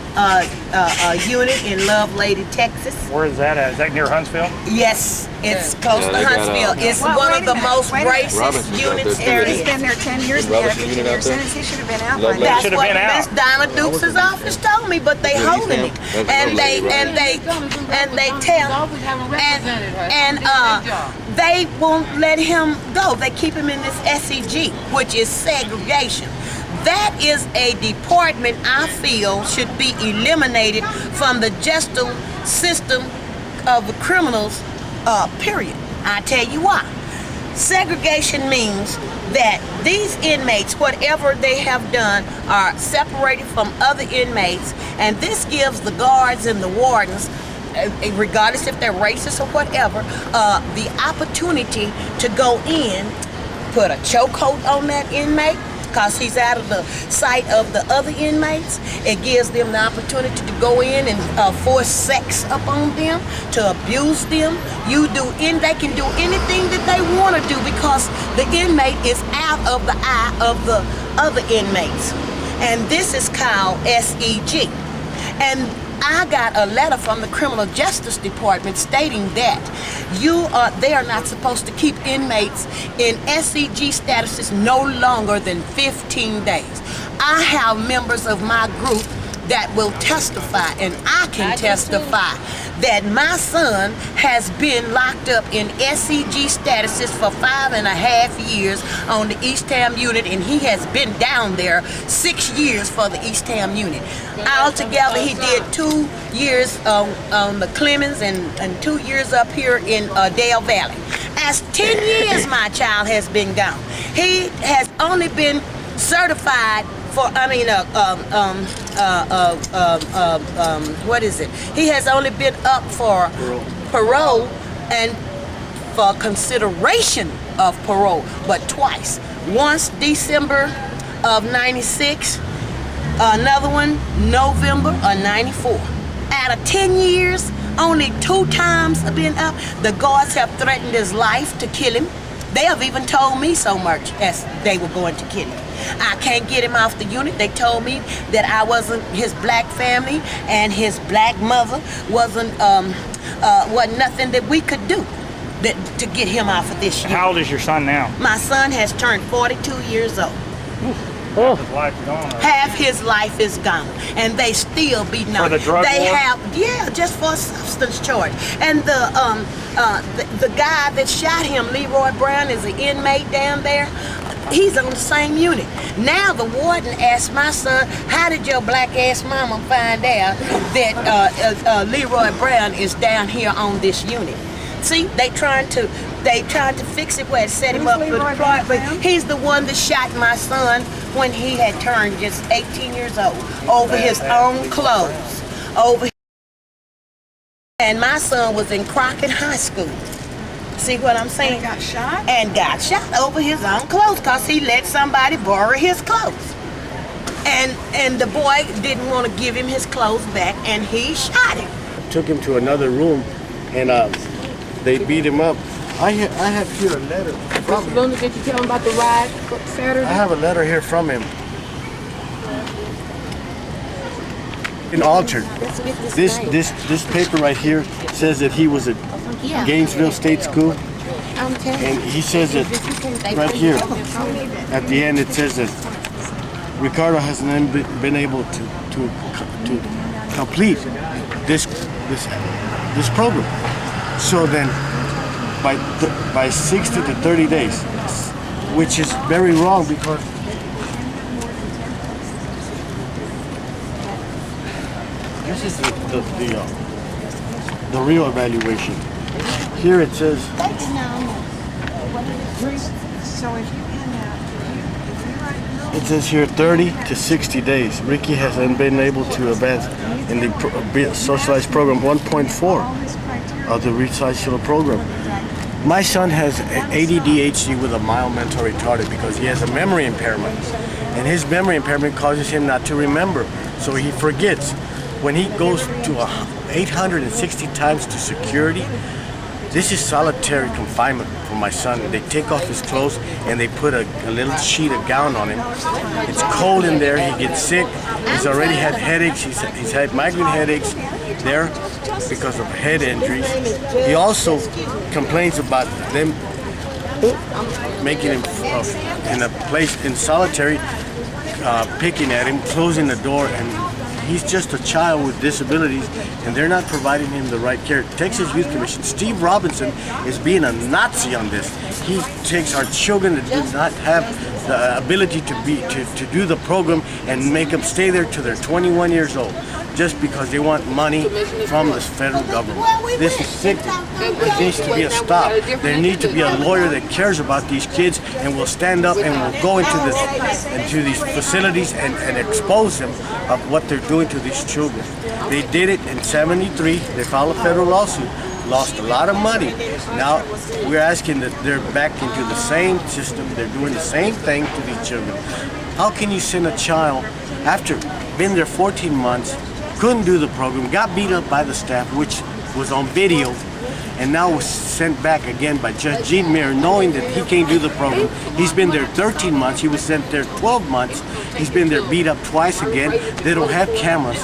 unit in Lovelady, Texas. Where is that at? Is that near Huntsville? Yes, it's close to Huntsville. It's one of the most racist units there He's is. been there 10 years now. After 10 years sentence, he should have been out by now. That's what Miss Donna Dukes' office told me, but they holding it, and they tell, and they won't let him go. They keep him in this SEG, which is segregation. That is a department I feel should be eliminated from the justice system of the criminals, period. I tell you why. Segregation means that these inmates, whatever they have done, are separated from other inmates, and this gives the guards and the wardens, regardless if they're racist or whatever, the opportunity to go in, put a chokehold on that inmate, because he's out of the sight of the other inmates. It gives them the opportunity to go in and force sex upon them, to abuse them. They can do anything that they want to do because the inmate is out of the eye of the other inmates. And this is called SEG. And I got a letter from the Criminal Justice Department stating that they are not supposed to keep inmates in SEG statuses no longer than 15 days. I have members of my group that will testify, and I can testify that my son has been locked up in SEG statuses for 5.5 years on the East Ham unit, and he has been down there 6 years for the East Ham unit. Altogether, he did 2 years on the Clemens and 2 years up here in Dale Valley. As 10 years my child has been gone. He has only been certified for, what is it? He has only been up for parole and for consideration of parole, but twice. Once December of '96, another one November of '94. Out of 10 years, only 2 times have been up. The guards have threatened his life to kill him. They have even told me so much as they were going to kill him. I can't get him off the unit. They told me that I wasn't his black family and his black mother wasn't nothing that we could do to get him off of this unit. How old is your son now? My son has turned 42 years old. Half his life gone. Half his life is gone, and they still be known. For the drug war? Just for a substance charge. And the guy that shot him, Leroy Brown, is an inmate down there. He's on the same unit. Now the warden asked my son, how did your black ass mama find out that Leroy Brown is down here on this unit? See, they tried to fix it where it set him up for the plot, but he's the one that shot my son when he had turned just 18 years old over his own clothes. And my son was in Crockett High School. See what I'm saying? And got shot? And got shot over his own clothes because he let somebody borrow his clothes. And the boy didn't want to give him his clothes back, and he shot him. Took him to another room, and they beat him up. I have here a letter from him. Did you tell him about the ride Saturday? I have a letter here from him. Been altered. This paper right here says that he was at Gainesville State School, and he says that right here at the end it says that Ricardo hasn't been able to complete this program. So then, by 60 to 30 days, which is very wrong because this is the real evaluation. Here it says. So if you It says here 30 to 60 days. Ricky hasn't been able to advance in the socialized program 1.4. of the recitational program. My son has ADHD with a mild mental retarded because he has a memory impairment. And his memory impairment causes him not to remember, so he forgets. When he goes to 860 times to security, this is solitary confinement for my son. They take off his clothes and they put a little sheet of gown on him. It's cold in there, he gets sick. He's already had headaches, he's had migraine headaches there because of head injuries. He also complains about them making him in a place in solitary, picking at him, closing the door, and he's just a child with disabilities, and they're not providing him the right care. Texas Youth Commission, Steve Robinson is being a Nazi on this. He takes our children that do not have the ability to do the program and make them stay there till they're 21 years old, just because they want money from the federal government. This is sick. There needs to be a stop. There needs to be a lawyer that cares about these kids and will stand up and will go into these facilities and expose them of what they're doing to these children. They did it in '73. They filed a federal lawsuit, lost a lot of money. Now we're asking that they're back into the same system. They're doing the same thing to these children. How can you send a child after been there 14 months, couldn't do the program, got beat up by the staff, which was on video, and now was sent back again by Judge Gene Muir, knowing that he can't do the program. He's been there 13 months. He was sent there 12 months. He's been there beat up twice again. They don't have cameras.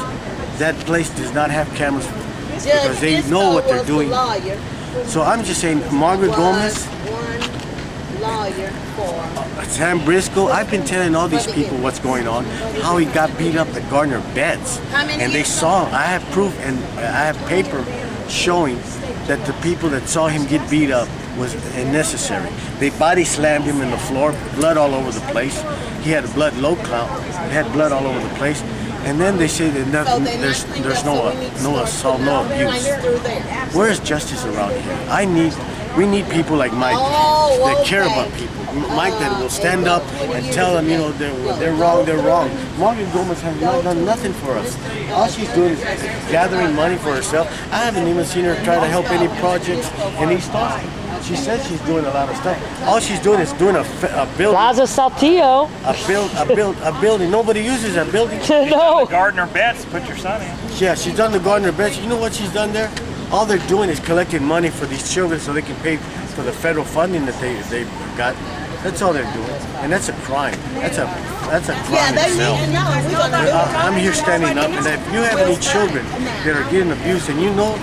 That place does not have cameras because they know what they're doing. So I'm just saying, Margaret Gomez, Sam Briscoe, I've been telling all these people what's going on, how he got beat up at Gardner Beds. And they saw, I have proof and I have paper showing that the people that saw him get beat up was unnecessary. They body slammed him in the floor, blood all over the place. He had a blood low count, he had blood all over the place. And then they say that there's no assault, no abuse. Where is justice around here? We need people like Mike that care about people. Mike that will stand up and tell them, you know, they're wrong, they're wrong. Margaret Gomez has not done nothing for us. All she's doing is gathering money for herself. I haven't even seen her try to help any projects in East Austin. She said she's doing a lot of stuff. All she's doing is doing a building. Plaza Saltillo. A building. Nobody uses that building. No. Gardner Beds, put your son in. Yeah, she's done the Gardner Beds. You know what she's done there? All they're doing is collecting money for these children so they can pay for the federal funding that they got. That's all they're doing, and that's a crime. That's a crime itself. I'm here standing up, and if you have any children that are getting abused, and you know,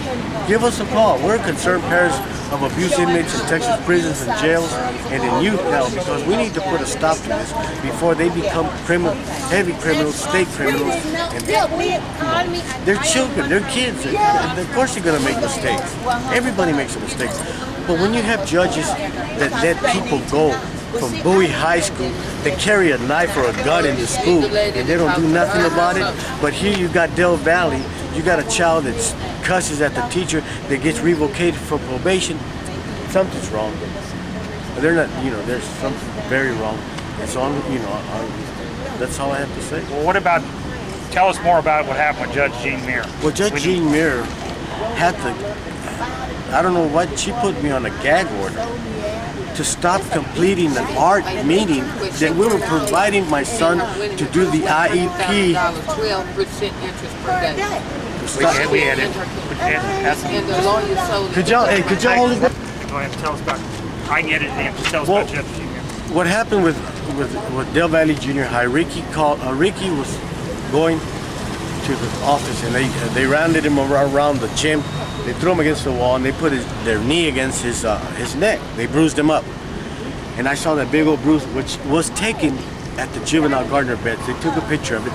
give us a call. We're concerned parents of abuse inmates in Texas prisons and jails and in youth now, because we need to put a stop to this before they become heavy criminals, state criminals. And they're children, they're kids. Of course they're going to make mistakes. Everybody makes a mistake. But when you have judges that let people go from Bowie High School, they carry a knife or a gun into school and they don't do nothing about it. But here you got Del Valley, you got a child that cusses at the teacher that gets revocated for probation. Something's wrong. They're not, you know, there's something very wrong. And so, that's all I have to say. Well, tell us more about what happened with Judge Gene Muir. Well, Judge Gene Muir had to, I don't know what, she put me on a gag order to stop completing an art meeting that we were providing my son to do the IEP. 12% interest per day. We had it. And the lawyer sold it. Could y'all hold it? Go ahead and tell us about, I can get it in, just tell us about Judge Gene Muir. What happened with Del Valley Junior High, Ricky was going to the office and they rounded him around the gym. They threw him against the wall and they put their knee against his neck. They bruised him up. And I saw that big old bruise, which was taken at the juvenile Gardner Beds. They took a picture of it.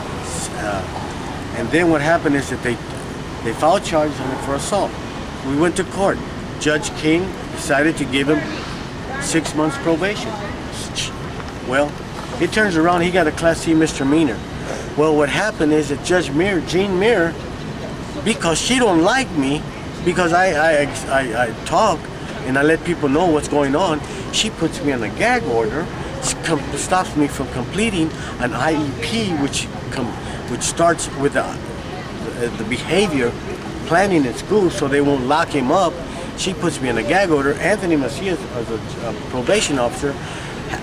And then what happened is that they filed charges on him for assault. We went to court. Judge King decided to give him 6 months probation. Well, it turns around, he got a Class C misdemeanor. Well, what happened is that Judge Muir, Gene Muir, because she don't like me, because I talk and I let people know what's going on, she puts me on a gag order, stops me from completing an IEP, which starts with the behavior planning in school, so they won't lock him up she puts me in a gag order. Anthony Macias, as a probation officer,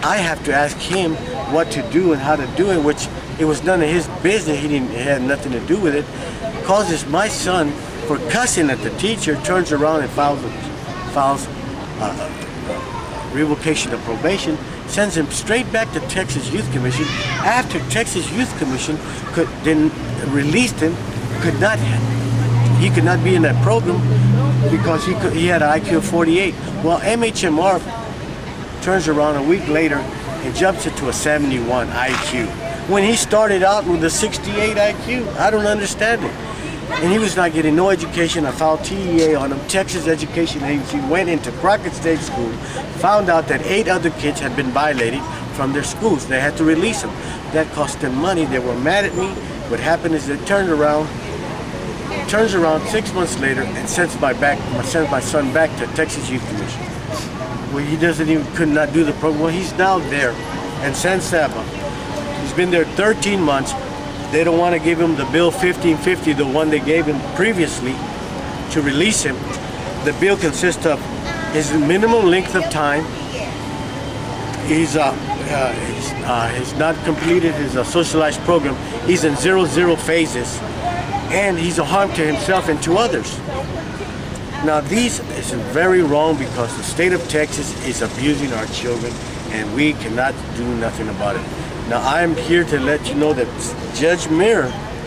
I have to ask him what to do and how to do it, which it was none of his business. He had nothing to do with it. Causes my son, for cussing at the teacher, turns around and files revocation of probation, sends him straight back to Texas Youth Commission. After Texas Youth Commission then released him, he could not be in that program because he had an IQ of 48. Well, MHMR turns around a week later and jumps it to a 71 IQ. When he started out with a 68 IQ, I don't understand it. And he was not getting no education. I filed TEA on him. Texas Education Agency went into Crockett State School, found out that 8 other kids had been violated from their schools. They had to release them. That cost them money. They were mad at me. What happened is they turns around 6 months later and sends my son back to Texas Youth Commission. Well, he could not do the program. Well, he's now there in San Saba. He's been there 13 months. They don't want to give him the bill 1550, the one they gave him previously to release him. The bill consists of his minimum length of time. He's not completed his socialized program. He's in 0 phases, and he's a harm to himself and to others. Now, this is very wrong because the state of Texas is abusing our children, and we cannot do nothing about it. Now, I'm here to let you know that Judge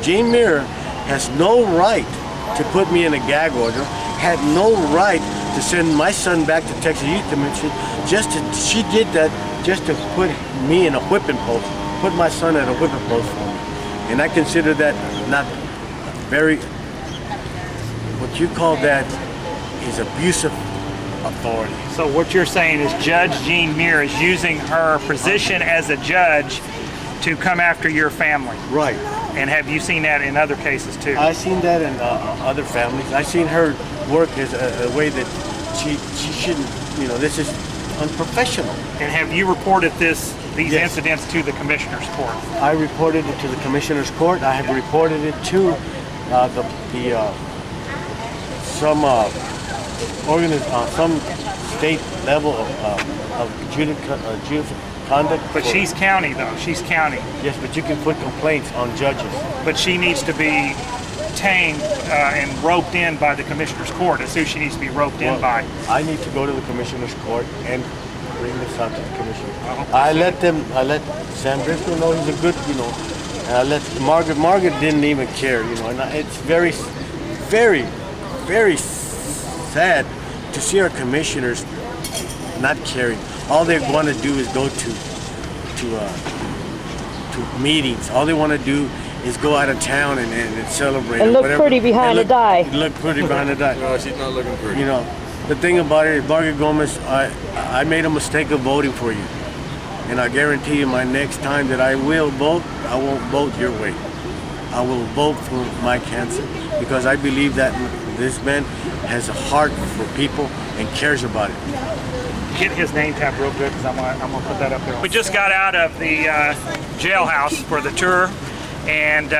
Gene Mirror, has no right to put me in a gag order, had no right to send my son back to Texas Youth Commission. She did that just to put me in a whipping post, put my son at a whipping post for me. And I consider that not very, what you call that is abusive authority. So what you're saying is Judge Gene Mirror is using her position as a judge to come after your family. Right. And have you seen that in other cases too? I've seen that in other families. I've seen her work as a way that she shouldn't, this is unprofessional. And have you reported these incidents to the Commissioner's Court? I reported it to the Commissioner's Court. I have reported it to some state level of conduct. But she's county though, she's county. Yes, but you can put complaints on judges. But she needs to be tamed and roped in by the Commissioner's Court. That's who she needs to be roped in by. I need to go to the Commissioner's Court and bring this out to the Commissioner. I let Sam Briscoe know he's a good, and I let Margaret didn't even care, and it's very, very, very sad to see our commissioners not caring. All they want to do is go to meetings. All they want to do is go out of town and celebrate. And look pretty behind a die. Look pretty behind a die. No, she's not looking pretty. The thing about it is, Margaret Gomez, I made a mistake of voting for you. And I guarantee you my next time that I will vote, I won't vote your way. I will vote for Mike Hanson because I believe that this man has a heart for people and cares about it. Get his name tag real good because I'm gonna put that up there. We just got out of the jailhouse for the tour, and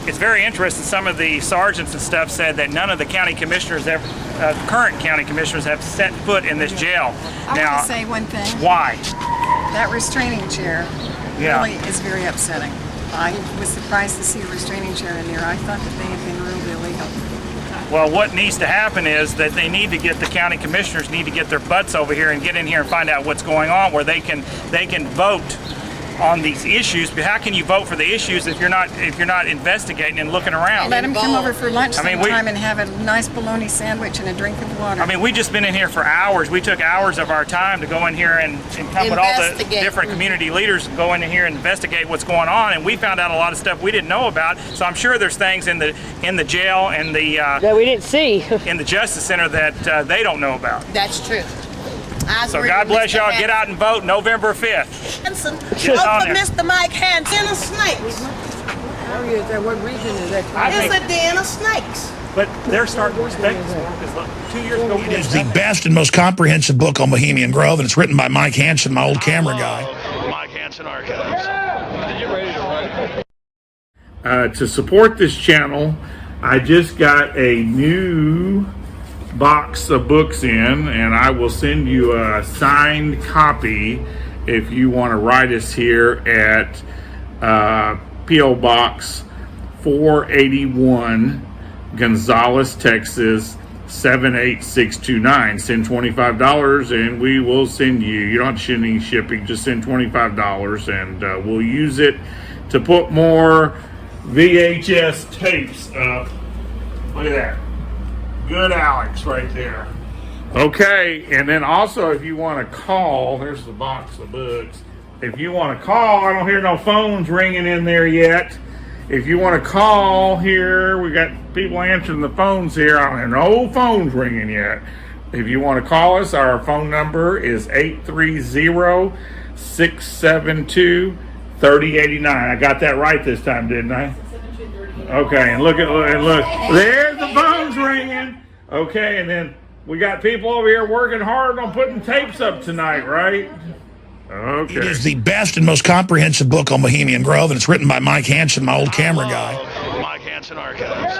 it's very interesting. Some of the sergeants and stuff said that none of the county commissioners current county commissioners have set foot in this jail. I want to say one thing. Why? That restraining chair Yeah. really is very upsetting. I was surprised to see a restraining chair in there. I thought that they had been ruled illegal. Well, what needs to happen is that they need to get the county commissioners need to get their butts over here and get in here and find out what's going on, where they can vote on these issues. But how can you vote for the issues if you're not investigating and looking around? Let them come over for lunch I mean, sometime and have a nice bologna sandwich and a drink of water. I mean, we just been in here for hours. We took hours of our time to go in here and come with all the different community leaders and go in here and investigate what's going on. And we found out a lot of stuff we didn't know about. So I'm sure there's things in the jail and the that we didn't see in the Justice Center that they don't know about. That's true. So God bless y'all. Get out and vote November 5th. Hanson, Get vote on for there. Mr. Mike Hanson. Den of snakes. Oh, yes, what region is that? It's a den of snakes. But they're starting to respect us more because 2 years ago we It did is the best and most comprehensive book on Bohemian Grove, and it's written by Mike Hanson, my old camera guy. Mike Hanson Archives. To support this channel, I just got a new box of books in, and I will send you a signed copy if you want to write us here at P.O. Box 481, Gonzales, Texas 78629. Send $25 and we will send you. You don't have to send any shipping, just send $25 and we'll use it to put more VHS tapes up. Look at that. Good Alex right there. Okay, and then also if you want to call, there's the box of books. If you want to call, I don't hear no phones ringing in there yet. If you want to call here, we got people answering the phones here. I don't hear no phones ringing yet. If you want to call us, our phone number is 830-672-3089. I got that right this time, didn't I? Okay, and look, there's the phones ringing. Okay, and then we got people over here working hard on putting tapes up tonight, right? Okay. It is the best and most comprehensive book on Bohemian Grove, and it's written by Mike Hanson, my old camera guy. Mike Hanson Archives.